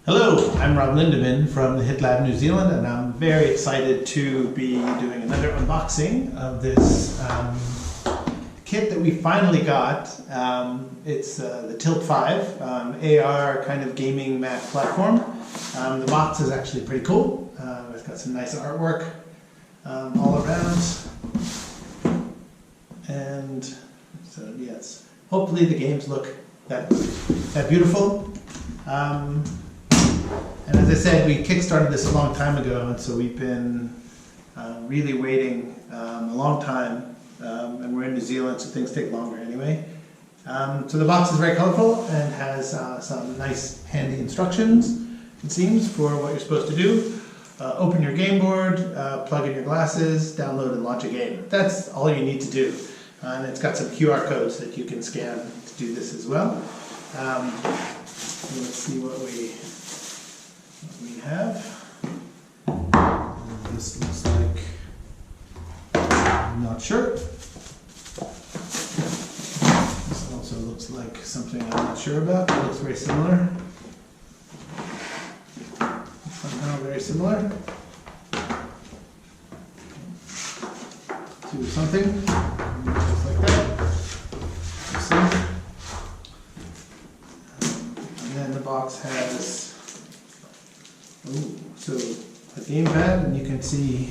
Hello, I'm Rob Lindeman from the HIT Lab New Zealand, and I'm very excited to be doing another unboxing of this kit that we finally got. It's the Tilt 5 AR kind of gaming mat platform. The box is actually pretty cool. It's got some nice artwork all around, and so yes, hopefully the games look that beautiful. And as I said, we kickstarted this a long time ago, and so we've been really waiting a long time, and we're in New Zealand, so things take longer anyway. So the box is very colorful and has some nice handy instructions, it seems, for what you're supposed to do. Open your game board, plug in your glasses, download and launch a game. That's all you need to do. And it's got some QR codes that you can scan to do this as well. Let's see what we have. This looks like, I'm not sure. This also looks like something I'm not sure about. It looks very similar. Somehow very similar to something. Just like that. See? And then the box has so a gamepad, and you can see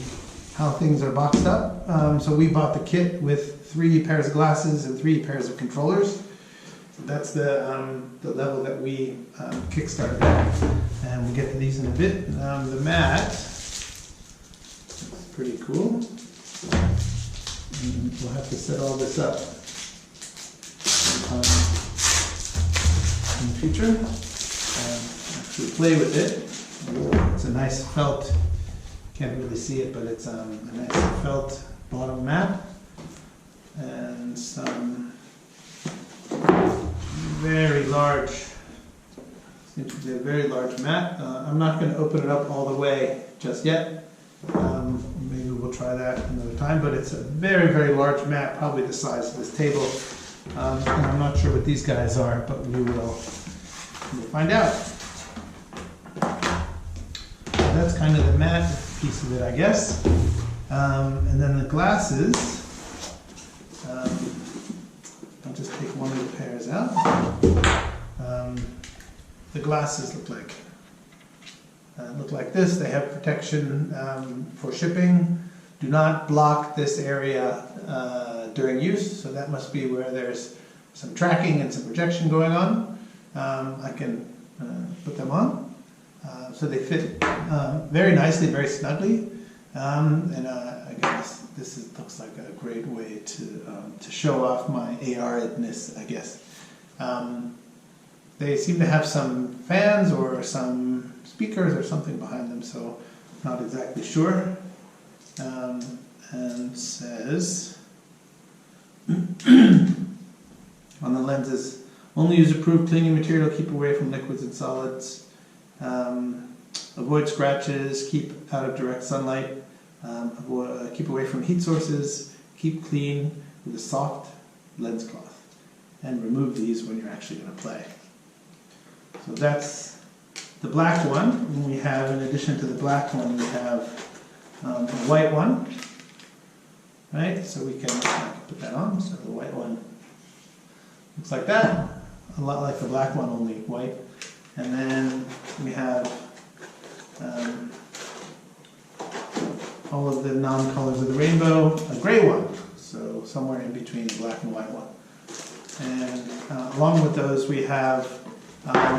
how things are boxed up. So we bought the kit with 3 pairs of glasses and 3 pairs of controllers. So that's the level that we kickstarted at, and we'll get to these in a bit. The mat is pretty cool. And we'll have to set all this up in the future and actually play with it. It's a nice felt, can't really see it, but it's a nice felt bottom mat, and some very large, seems to be a very large mat. I'm not going to open it up all the way just yet. Maybe we'll try that another time, but it's a very, very large mat, probably the size of this table. And I'm not sure what these guys are, but we'll find out. That's kind of the mat piece of it, I guess. And then the glasses, I'll just take one of the pairs out. The glasses look like this. They have protection for shipping. Do not block this area during use, so that must be where there's some tracking and some projection going on. I can put them on. So they fit very nicely, very snugly, and I guess this looks like a great way to show off my AR-ness, I guess. They seem to have some fans or some speakers or something behind them, so not exactly sure. And says on the lenses, only use approved cleaning material, keep away from liquids and solids. Avoid scratches, keep out of direct sunlight, keep away from heat sources, keep clean with a soft lens cloth, and remove these when you're actually going to play. So that's the black one, and we have, in addition to the black one, we have a white one, right? So we can put that on. So the white one looks like that, a lot like the black one, only white. And then we have all of the non-colors of the rainbow, a gray one, so somewhere in between the black and white one. And along with those, we have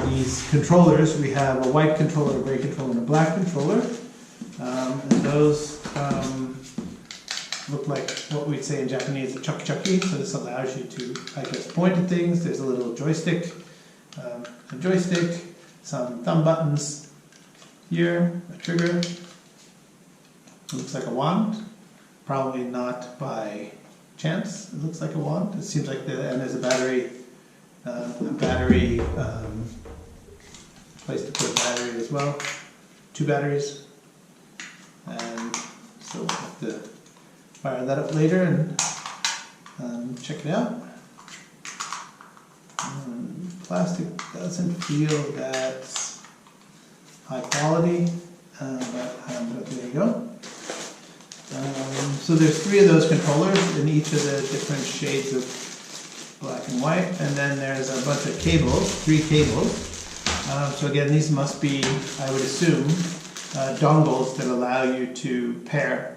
these controllers. We have a white controller, a gray controller, and a black controller. And those look like what we'd say in Japanese, a chucky-chucky. So this allows you to, I guess, point at things. There's a little joystick. Some thumb buttons here, a trigger. It looks like a wand, probably not by chance. It looks like a wand. It seems like and there's a battery, place to put a battery as well. 2 batteries, and so we'll have to fire that up later and check it out. Plastic doesn't feel that high quality, but there you go. So there's 3 of those controllers in each of the different shades of black and white, and then there's a bunch of cables, 3 cables. So again, these must be, I would assume, dongles that allow you to pair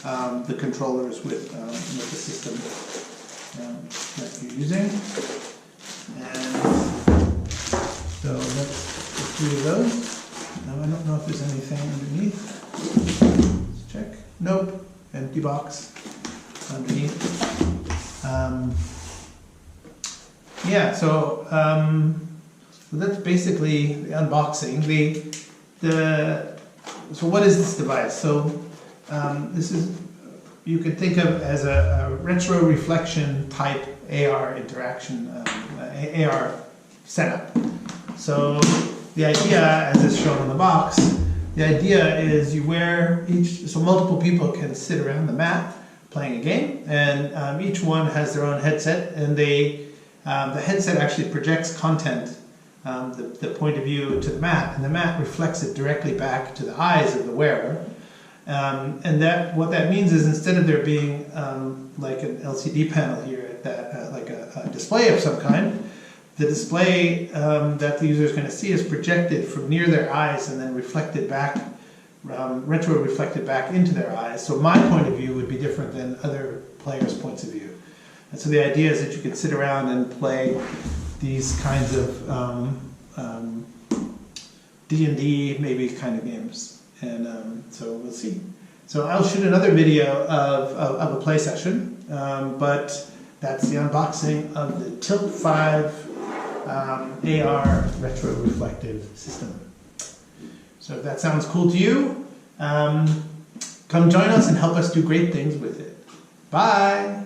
the controllers with the system that you're using. And so that's the 3 of those. Now I don't know if there's anything underneath. Let's check. Nope. Empty box underneath. Yeah, so that's basically the unboxing. So what is this device? So this is, you could think of as a retro reflection type AR interaction, AR setup. So the idea, as is shown on the box, the idea is you wear so multiple people can sit around the mat playing a game, and each one has their own headset, and the headset actually projects content, the point of view to the mat, and the mat reflects it directly back to the eyes of the wearer. And what that means is, instead of there being like an LCD panel here, like a display of some kind, the display that the user is going to see is projected from near their eyes and then reflected back, retro-reflected back into their eyes. So my point of view would be different than other players' points of view. And so the idea is that you can sit around and play these kinds of D&D, maybe kind of games. And so we'll see. So I'll shoot another video of a play session, but that's the unboxing of the Tilt 5 AR retro-reflective system. So if that sounds cool to you, come join us and help us do great things with it. Bye!